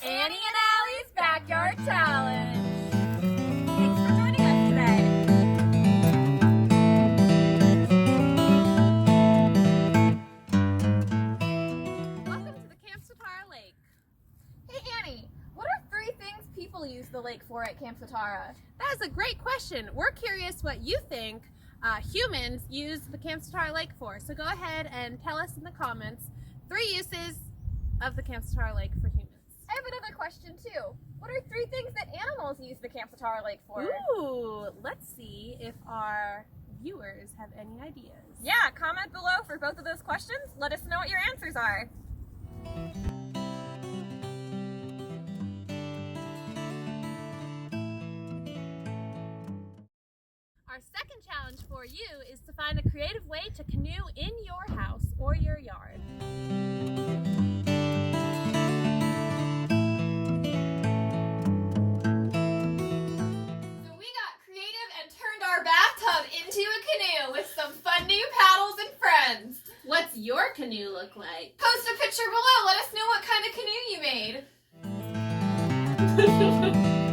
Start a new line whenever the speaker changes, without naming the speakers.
Annie and Allie's Backyard Challenge. Thanks for joining us today. Welcome to the Camp Satara Lake.
Hey Annie, what are 3 things people use the lake for at Camp Satara?
That is a great question. We're curious what you think humans use the Camp Satara Lake for. So go ahead and tell us in the comments 3 uses of the Camp Satara Lake for humans.
I have another question too. What are 3 things that animals use the Camp Satara Lake for?
Ooh, let's see if our viewers have any ideas.
Yeah, comment below for both of those questions. Let us know what your answers are.
Our second challenge for you is to find a creative way to canoe in your house or your yard.
So we got creative and turned our bathtub into a canoe with some fun new paddles and friends.
What's your canoe look like?
Post a picture below. Let us know what kind of canoe you made.